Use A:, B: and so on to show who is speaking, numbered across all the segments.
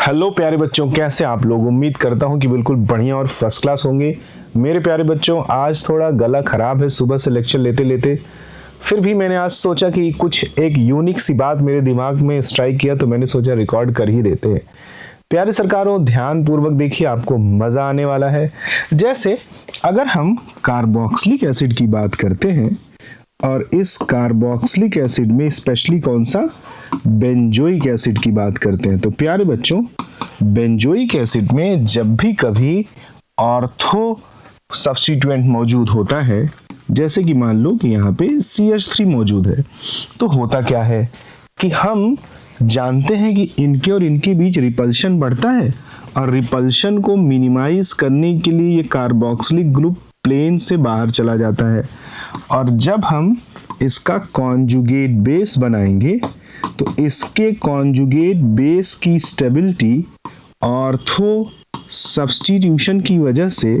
A: Hello प्यारे बच्चों, कैसे आप लोग। उम्मीद करता हूं कि बिल्कुल बढ़िया और फर्स्ट क्लास होंगे। मेरे प्यारे बच्चों, आज थोड़ा गला खराब है सुबह से लेक्चर लेते लेते, फिर भी मैंने आज सोचा कि कुछ एक यूनिक सी बात मेरे दिमाग में स्ट्राइक किया, तो मैंने सोचा रिकॉर्ड कर ही देते हैं। प्यारे सरकारों, ध्यान पूर्वक देखिए, आपको मजा आने वाला है। जैसे अगर हम कार्बोक्सिलिक एसिड की बात करते हैं और इस कार्बोक्सिलिक एसिड में स्पेशली कौन सा, बेंजोइक एसिड की बात करते हैं, तो प्यारे बच्चों बेंजोइक एसिड में जब भी कभी ऑर्थो सब्स्टिट्यूएंट मौजूद होता है, जैसे कि मान लो कि यहाँ पे CH3 मौजूद है, तो होता क्या है कि हम जानते हैं कि इनके और इनके बीच रिपल्शन बढ़ता है, और रिपल्शन को मिनिमाइज करने के लिए ये कार्बोक्सिलिक ग्रुप प्लेन से बाहर चला जाता है। और जब हम इसका कॉन्जुगेट बेस बनाएंगे तो इसके कॉन्जुगेट बेस की स्टेबिलिटी ऑर्थो सब्स्टिट्यूशन की वजह से,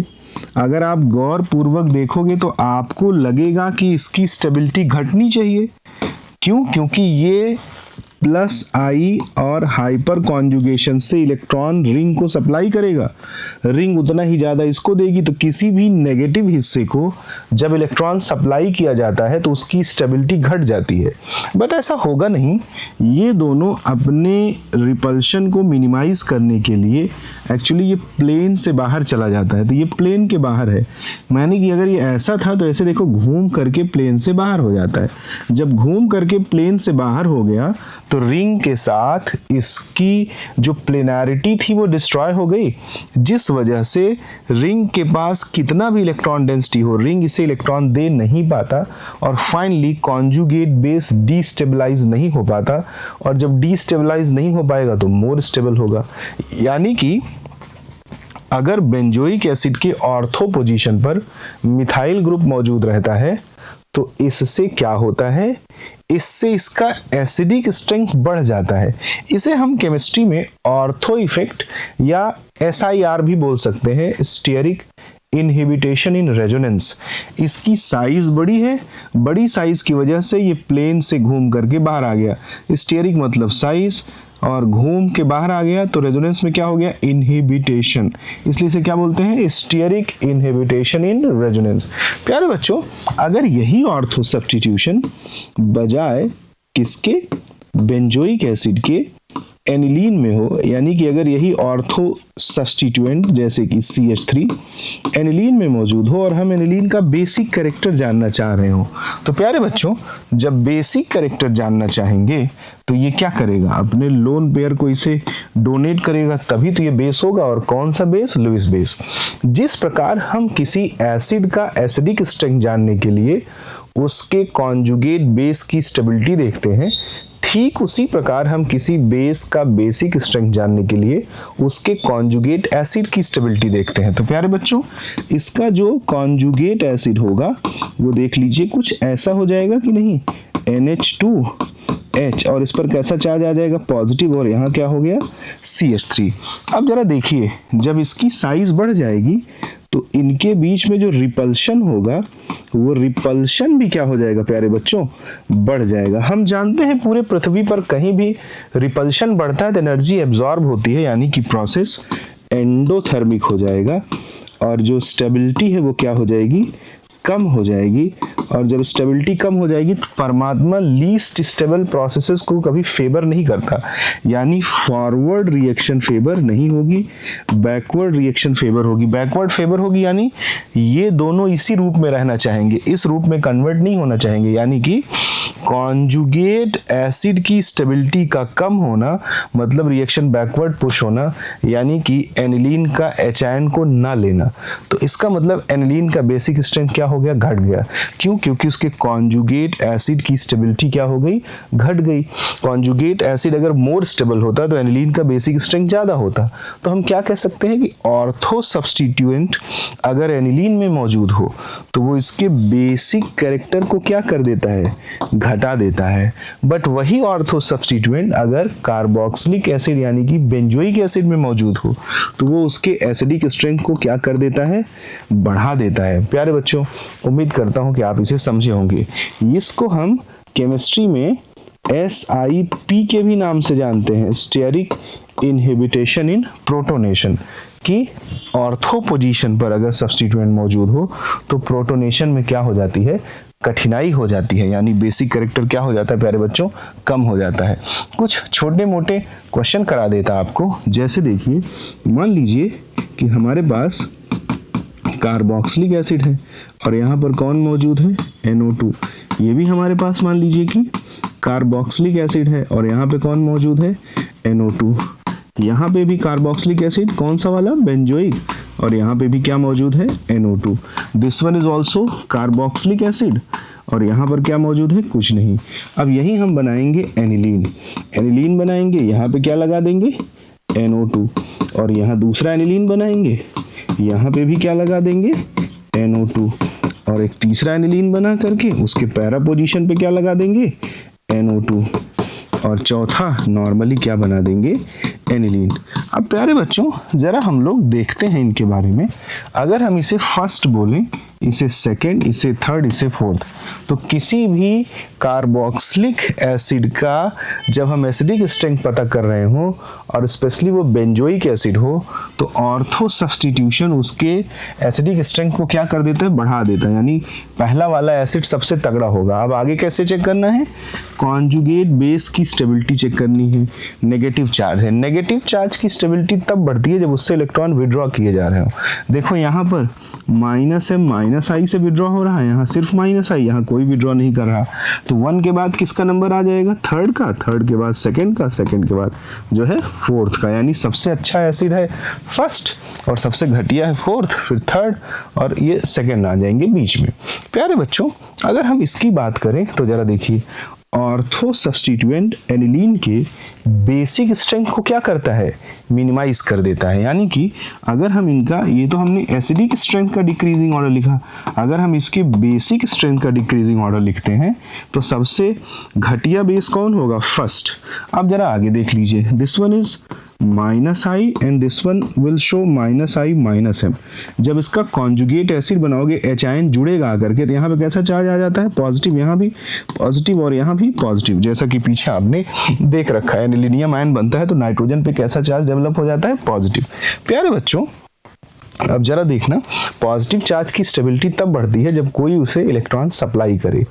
A: अगर आप गौर पूर्वक देखोगे तो आपको लगेगा कि इसकी स्टेबिलिटी घटनी चाहिए। क्यों? क्योंकि ये प्लस आई और हाइपर कॉन्जुगेशन से इलेक्ट्रॉन रिंग को सप्लाई करेगा, रिंग उतना ही ज्यादा इसको देगी, तो किसी भी नेगेटिव हिस्से को जब इलेक्ट्रॉन सप्लाई किया जाता है तो उसकी स्टेबिलिटी घट जाती है। बट ऐसा होगा नहीं, ये दोनों अपने रिपल्शन को मिनिमाइज करने के लिए एक्चुअली ये प्लेन से बाहर चला जाता है, तो ये प्लेन के बाहर है। माने कि अगर ये ऐसा था तो ऐसे देखो, घूम करके प्लेन से बाहर हो जाता है। जब घूम करके प्लेन से बाहर हो गया तो रिंग के साथ इसकी जो प्लेनैरिटी थी वो डिस्ट्रॉय हो गई, जिस वजह से रिंग के पास कितना भी इलेक्ट्रॉन डेंसिटी हो, रिंग इसे इलेक्ट्रॉन दे नहीं पाता, और फाइनली कॉन्जुगेट बेस डीस्टेबलाइज नहीं हो पाता, और जब डीस्टेबलाइज नहीं हो पाएगा तो मोर स्टेबल होगा। यानी कि अगर बेंजोइक एसिड के ऑर्थो पोजीशन पर मिथाइल ग्रुप मौजूद रहता है तो इससे क्या होता है, इससे इसका एसिडिक स्ट्रेंथ बढ़ जाता है। इसे हम केमिस्ट्री में ऑर्थो इफेक्ट या SIR भी बोल सकते हैं, स्टीयरिक इनहिबिटेशन इन रेजोनेंस। इसकी साइज बड़ी है, बड़ी साइज की वजह से ये प्लेन से घूम करके बाहर आ गया। स्टीयरिक मतलब साइज, और घूम के बाहर आ गया तो रेजोनेंस में क्या हो गया, इनहिबिटेशन, इसलिए इसे क्या बोलते हैं, स्टीयरिक इनहिबिटेशन इन रेजोनेंस। प्यारे बच्चों, अगर यही ऑर्थो सब्स्टिट्यूशन बजाय किसके, बेंजोइक एसिड के एनिलीन में हो, यानी कि अगर यही ऑर्थो सब्स्टिट्यूएंट जैसे कि CH3 एनिलीन में मौजूद हो और हम एनिलीन का बेसिक कैरेक्टर जानना चाह रहे हो, तो प्यारे बच्चों जब बेसिक कैरेक्टर जानना चाहेंगे तो ये क्या करेगा, अपने लोन पेयर को इसे डोनेट करेगा, तभी तो ये बेस होगा। और कौन सा बेस, लुईस बेस। जिस प्रकार हम किसी एसिड का एसिडिक स्ट्रेंथ जानने के लिए उसके कॉन्जुगेट बेस की स्टेबिलिटी देखते हैं, ठीक उसी प्रकार हम किसी बेस का बेसिक स्ट्रेंथ जानने के लिए उसके कॉन्जुगेट एसिड की स्टेबिलिटी देखते हैं। तो प्यारे बच्चों, इसका जो कॉन्जुगेट एसिड होगा वो देख लीजिए कुछ ऐसा हो जाएगा कि नहीं, NH2H, और इस पर कैसा चार्ज आ जाएगा, पॉजिटिव, और यहाँ क्या हो गया, CH3। अब जरा देखिए, जब इसकी साइज बढ़ जाएगी तो इनके बीच में जो रिपल्शन होगा वो रिपल्शन भी क्या हो जाएगा प्यारे बच्चों, बढ़ जाएगा। हम जानते हैं पूरे पृथ्वी पर कहीं भी रिपल्शन बढ़ता है तो एनर्जी एब्जॉर्ब होती है, यानी कि प्रोसेस एंडोथर्मिक हो जाएगा, और जो स्टेबिलिटी है वो क्या हो जाएगी, कम हो जाएगी। और जब स्टेबिलिटी कम हो जाएगी तो परमात्मा लीस्ट स्टेबल प्रोसेसेस को कभी फेवर नहीं करता, यानी फॉरवर्ड रिएक्शन फेवर नहीं होगी, बैकवर्ड रिएक्शन फेवर होगी। बैकवर्ड फेवर होगी यानी ये दोनों इसी रूप में रहना चाहेंगे, इस रूप में कन्वर्ट नहीं होना चाहेंगे, यानी कि कॉन्जुगेट एसिड की स्टेबिलिटी का कम होना मतलब रिएक्शन बैकवर्ड पुश होना, यानी कि एनिलीन का एचायन को ना लेना। तो इसका मतलब एनिलीन का बेसिक स्ट्रेंथ क्या हो गया, घट गया। क्यों? क्योंकि उसके कॉन्जुगेट एसिड की स्टेबिलिटी क्या हो गई, घट गई। कॉन्जुगेट एसिड अगर मोर स्टेबल होता तो एनिलीन का बेसिक स्ट्रेंथ ज्यादा होता। तो हम क्या कह सकते हैं कि ऑर्थो सब्स्टिट्यूएंट अगर एनिलीन में मौजूद हो तो वो इसके बेसिक कैरेक्टर को क्या कर देता है, घटा देता है। बट वही ऑर्थो सब्स्टिट्यूएंट अगर कार्बोक्सिलिक एसिड यानी कि बेंजोइक एसिड में मौजूद हो तो वो उसके एसिडिक स्ट्रेंथ को क्या कर देता है, बढ़ा देता है। प्यारे बच्चों, उम्मीद करता हूं कि आप इसे समझे होंगे। इसको हम केमिस्ट्री में SIP के भी नाम से जानते हैं, स्टेरिक इनहिबिटेशन इन प्रोटोनेशन, कि ऑर्थो पोजीशन पर अगर सब्स्टिट्यूएंट मौजूद हो तो प्रोटोनेशन में क्या हो जाती है, कठिनाई हो जाती है, यानी बेसिक कैरेक्टर क्या हो जाता है प्यारे बच्चों, कम हो जाता है। कुछ छोटे मोटे क्वेश्चन करा देता आपको, जैसे देखिए मान लीजिए कि हमारे पास कार्बोक्सिलिक एसिड है और यहाँ पर कौन मौजूद है, NO2। ये भी हमारे पास मान लीजिए कि कार्बोक्सिलिक एसिड है और यहाँ पे कौन मौजूद है, NO2। यहाँ पे भी कार्बोक्सिलिक एसिड, कौन सा वाला, बेंजोइक, और यहाँ पे भी क्या मौजूद है, NO2। This one is also carboxylic acid और यहाँ पर क्या मौजूद है, कुछ नहीं। अब यही हम बनाएंगे एनिलीन, एनिलीन बनाएंगे, यहाँ पे क्या लगा देंगे, NO2, और यहाँ दूसरा एनिलीन बनाएंगे, यहाँ पे भी क्या लगा देंगे, NO2, और एक तीसरा एनिलीन बना करके उसके पैरा पोजीशन पे क्या लगा देंगे, NO2, और चौथा नॉर्मली क्या बना देंगे, एनिलीन। अब प्यारे बच्चों जरा हम लोग देखते हैं इनके बारे में। अगर हम इसे फर्स्ट बोलें, इसे सेकंड, इसे थर्ड, इसे फोर्थ, तो किसी भी कार्बोक्सिलिक एसिड का जब हम एसिडिक स्ट्रेंथ पता कर रहे हो और स्पेशली वो बेंजोइक एसिड हो, तो ऑर्थो सब्स्टिट्यूशन उसके एसिडिक स्ट्रेंथ को क्या कर देता है, बढ़ा देता है, यानी पहला वाला एसिड सबसे तगड़ा होगा। अब आगे कैसे चेक करना है, कॉन्जुगेट बेस की स्टेबिलिटी चेक करनी है। नेगेटिव चार्ज है, नेगेटिव चार्ज की स्टेबिलिटी तब बढ़ती है जब उससे इलेक्ट्रॉन विड्रॉ किए जा रहे हो। देखो यहाँ पर -m -i से विड्रॉ हो रहा है, यहाँ सिर्फ -i, यहाँ कोई विड्रॉ नहीं कर रहा। तो 1 के बाद किसका नंबर आ जाएगा, थर्ड का, थर्ड के बाद सेकंड का, सेकंड के बाद जो है फोर्थ का, यानी सबसे अच्छा एसिड है फर्स्ट और सबसे घटिया है फोर्थ, फिर थर्ड और ये सेकंड आ जाएंगे बीच में। प्यारे बच्चों अगर हम इसकी बात करें तो जरा देखिए, ऑर्थो सब्स्टिट्यूएंट एनिलीन के बेसिक स्ट्रेंथ को क्या करता है, मिनिमाइज कर देता है। यानी कि अगर हम इनका, ये तो हमने एसिडिक स्ट्रेंथ का डिक्रीजिंग ऑर्डर लिखा, अगर हम इसके बेसिक स्ट्रेंथ का डिक्रीजिंग ऑर्डर लिखते हैं तो सबसे घटिया बेस कौन होगा, फर्स्ट। अब जरा आगे देख लीजिए, this one is -i and this one will show -i -m। जब इसका कॉन्जुगेट एसिड बनाओगे, H जुड़ेगा आकर के, तो यहाँ पे कैसा चार्ज आ जाता है, पॉजिटिव, यहाँ भी पॉजिटिव और यहाँ भी पॉजिटिव, जैसा कि पीछे आपने देख रखा है। एनिलीनियम आयन बनता है तो नाइट्रोजन पे कैसा चार्ज डेवलप हो जाता है, पॉजिटिव। प्यारे बच्चों अब जरा देखना, पॉजिटिव चार्ज की स्टेबिलिटी तब बढ़ती है जब कोई उसे इलेक्ट्रॉन सप्लाई करे।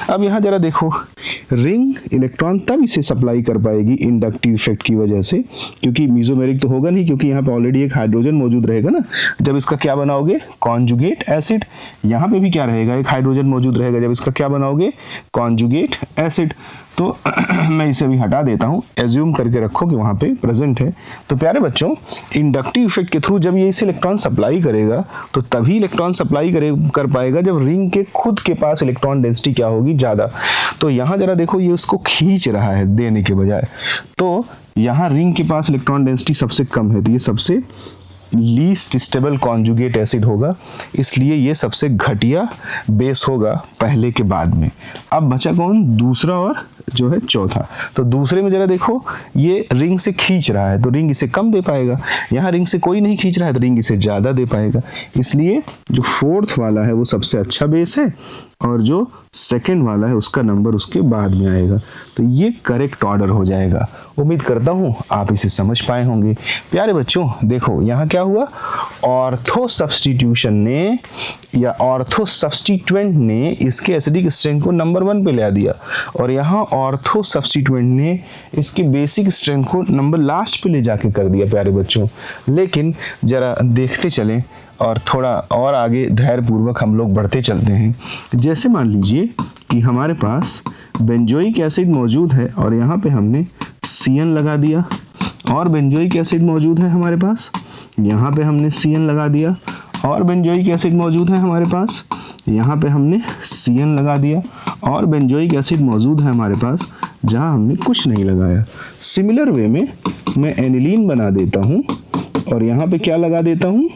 A: अब यहाँ जरा देखो, रिंग इलेक्ट्रॉन तब इसे सप्लाई कर पाएगी इंडक्टिव इफेक्ट की वजह से, क्योंकि मीजोमेरिक तो होगा नहीं, क्योंकि यहाँ पे ऑलरेडी एक हाइड्रोजन मौजूद रहेगा ना। जब इसका क्या बनाओगे, कॉन्जुगेट एसिड, यहाँ पे भी क्या रहेगा, एक हाइड्रोजन मौजूद रहेगा, जब इसका क्या बनाओगे, कॉन्जुगेट एसिड। तो मैं इसे भी हटा देता हूँ, एज्यूम करके रखो कि वहाँ पे प्रेजेंट है। तो प्यारे बच्चों इंडक्टिव इफेक्ट के थ्रू जब ये इसे इलेक्ट्रॉन सप्लाई करेगा तो तभी इलेक्ट्रॉन सप्लाई कर पाएगा जब रिंग के खुद के पास इलेक्ट्रॉन डेंसिटी क्या होगी, ज़्यादा। तो यहाँ जरा देखो, ये उसको खींच रहा है देने के बजाय, तो यहाँ रिंग के पास इलेक्ट्रॉन डेंसिटी सबसे कम है, तो ये सबसे लीस्ट स्टेबल कॉन्जुगेट एसिड होगा, इसलिए ये सबसे घटिया बेस होगा पहले के बाद में। अब बचा कौन, दूसरा और जो है चौथा। तो दूसरे में जरा देखो, ये रिंग से खींच रहा है तो रिंग इसे कम दे पाएगा, यहाँ रिंग से कोई नहीं खींच रहा है तो रिंग इसे ज्यादा दे पाएगा, इसलिए जो फोर्थ वाला है वो सबसे अच्छा बेस है और जो सेकंड वाला है उसका नंबर उसके बाद में आएगा। तो ये करेक्ट ऑर्डर हो जाएगा। उम्मीद करता हूं आप इसे समझ पाए होंगे। प्यारे बच्चों देखो यहाँ क्या हुआ, ऑर्थो सब्स्टिट्यूशन ने या ऑर्थो सब्स्टिट्यूएंट ने इसके एसिडिक स्ट्रेंथ को नंबर 1 पे ले दिया और यहाँ ऑर्थो सब्स्टिट्यूएंट ने इसके बेसिक स्ट्रेंथ को नंबर लास्ट पे ले जाके कर दिया। प्यारे बच्चों लेकिन जरा देखते चलें और थोड़ा और आगे धैर्यपूर्वक हम लोग बढ़ते चलते हैं। जैसे मान लीजिए कि हमारे पास बेंजोइक एसिड मौजूद है और यहाँ पे हमने CN लगा दिया, और बेंजोइक एसिड मौजूद है हमारे पास, यहाँ पे हमने CN लगा दिया, और बेंजोइक एसिड मौजूद है हमारे पास, यहाँ पे हमने CN लगा दिया, और बेंजोइक एसिड मौजूद है हमारे पास जहाँ हमने कुछ नहीं लगाया। सिमिलर वे में मैं एनिलीन बना देता हूँ और यहाँ पे क्या लगा देता हूँ,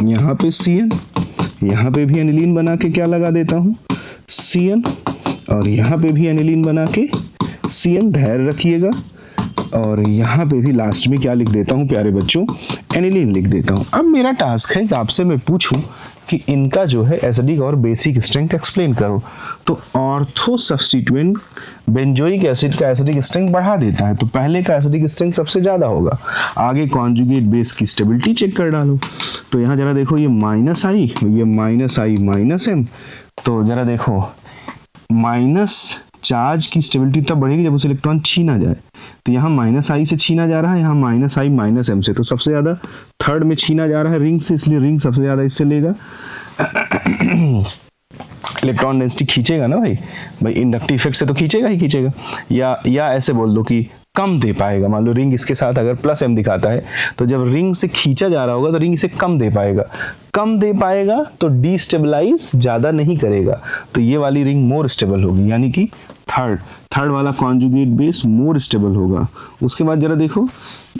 A: यहाँ पे CN, यहाँ पे भी एनिलीन बना के क्या लगा देता हूँ, CN, और यहाँ पे भी एनिलीन बना के CN। धैर्य रखिएगा, और यहाँ पे भी लास्ट में क्या लिख देता हूँ प्यारे बच्चों, एनिलीन लिख देता हूँ। अब मेरा टास्क है कि आपसे मैं पूछूं कि इनका जो है एसिडिक और बेसिक स्ट्रेंथ एक्सप्लेन करो। तो ऑर्थो सब्स्टिट्यूएंट बेंजोइक एसिड का एसिडिक स्ट्रेंथ बढ़ा देता है, तो पहले का एसिडिक स्ट्रेंथ सबसे ज्यादा होगा। आगे कॉन्जुगेट बेस की स्टेबिलिटी चेक कर डालो। तो यहाँ जरा देखो, ये माइनस आई, ये माइनस आई माइनस एम, तो जरा देखो माइनस चार्ज की स्टेबिलिटी तब बढ़ेगी जब उसे इलेक्ट्रॉन छीना जाए। तो यहाँ माइनस आई से छीना जा रहा है, यहाँ माइनस आई माइनस एम से, तो सबसे ज्यादा थर्ड में छीना जा रहा है रिंग से, इसलिए रिंग सबसे ज्यादा इससे लेगा। इलेक्ट्रॉन डेंसिटी खींचेगा ना भाई इंडक्टिव इफेक्ट से तो खींचेगा ही खींचेगा। या ऐसे बोल दो कि कम दे पाएगा। मान लो रिंग इसके साथ अगर प्लस एम दिखाता है, तो जब रिंग से खींचा जा रहा होगा तो रिंग इसे कम दे पाएगा। कम दे पाएगा तो डिस्टेबलाइज ज्यादा नहीं करेगा, तो ये वाली रिंग मोर स्टेबल होगी, यानी कि थर्ड वाला कॉन्जुगेट बेस मोर स्टेबल होगा। उसके बाद जरा देखो,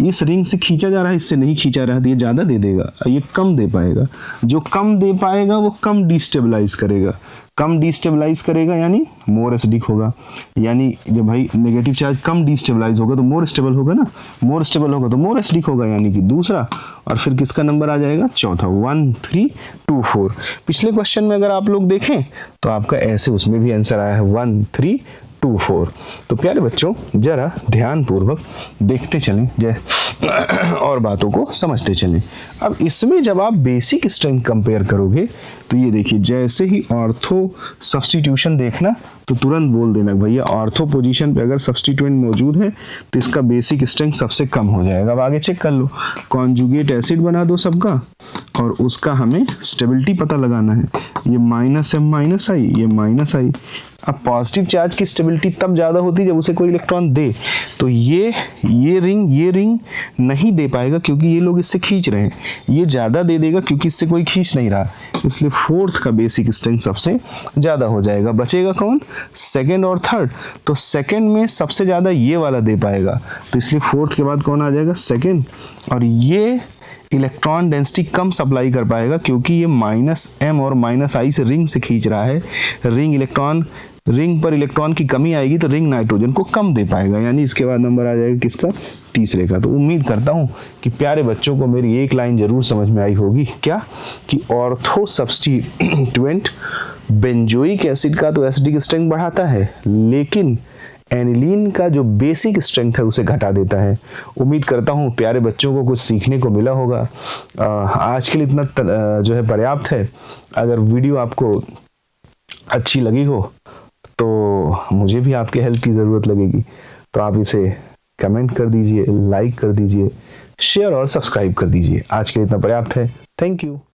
A: इस रिंग से खींचा जा रहा है, इससे नहीं खींचा रहा है, तो ये ज्यादा दे देगा, ये कम दे पाएगा। जो कम दे पाएगा वो कम डिस्टेबलाइज करेगा, कम डिस्टेबलाइज करेगा यानी मोर एसिडिक होगा। यानी जब भाई नेगेटिव चार्ज कम डिस्टेबलाइज होगा तो मोर स्टेबल होगा ना, मोर स्टेबल होगा तो मोर एसिडिक होगा, यानी कि दूसरा। और फिर किसका नंबर आ जाएगा, चौथा, 1 3 2 4। पिछले क्वेश्चन में अगर आप लोग देखें तो आपका ऐसे उसमें भी आंसर आया है 1 3 2 4। तो प्यारे बच्चों जरा ध्यान पूर्वक देखते चलें और बातों को समझते चलें। अब इसमें जब आप बेसिक स्ट्रेंथ कंपेयर करोगे तो ये देखिए, जैसे ही ऑर्थो सब्स्टिट्यूशन देखना तो तुरंत बोल देना भैया ऑर्थो पोजीशन पे अगर सब्स्टिट्यूएंट मौजूद है तो इसका बेसिक स्ट्रेंथ सबसे कम हो जाएगा। अब आगे चेक कर लो, कॉन्जुगेट एसिड बना दो सबका और उसका हमें स्टेबिलिटी पता लगाना है। ये माइनस एम माइनस आई, ये माइनस आई। अब पॉजिटिव चार्ज की स्टेबिलिटी तब ज्यादा होती है जब उसे कोई इलेक्ट्रॉन दे, तो ये रिंग नहीं दे पाएगा क्योंकि ये लोग इससे खींच रहे हैं। ये ज्यादा दे देगा क्योंकि इससे कोई खींच नहीं रहा, इसलिए फोर्थ का बेसिक स्ट्रेंथ सबसे ज्यादा हो जाएगा। बचेगा कौन, सेकंड और थर्ड। तो सेकंड में सबसे ज्यादा ये वाला दे पाएगा, तो इसलिए फोर्थ के बाद कौन आ जाएगा, सेकंड। और ये इलेक्ट्रॉन डेंसिटी कम सप्लाई कर पाएगा क्योंकि ये माइनस एम और माइनस आई से रिंग से खींच रहा है। रिंग पर इलेक्ट्रॉन की कमी आएगी तो रिंग नाइट्रोजन को कम दे पाएगा, यानी इसके बाद नंबर आ जाएगा किसका, तीसरे का। तो उम्मीद करता हूं कि प्यारे बच्चों को मेरी एक लाइन जरूर समझ में आई होगी, क्या कि ऑर्थो सब्स्टिट्यूएंट बेंजोइक एसिड का तो एसिडिक स्ट्रेंथ बढ़ाता है, लेकिन एनिलीन का जो बेसिक स्ट्रेंथ है उसे घटा देता है। उम्मीद करता हूँ प्यारे बच्चों को कुछ सीखने को मिला होगा। आज के लिए इतना जो है पर्याप्त है। अगर वीडियो आपको अच्छी लगी हो तो मुझे भी आपके हेल्प की ज़रूरत लगेगी, तो आप इसे कमेंट कर दीजिए, लाइक कर दीजिए, शेयर और सब्सक्राइब कर दीजिए। आज के लिए इतना पर्याप्त है। Thank you.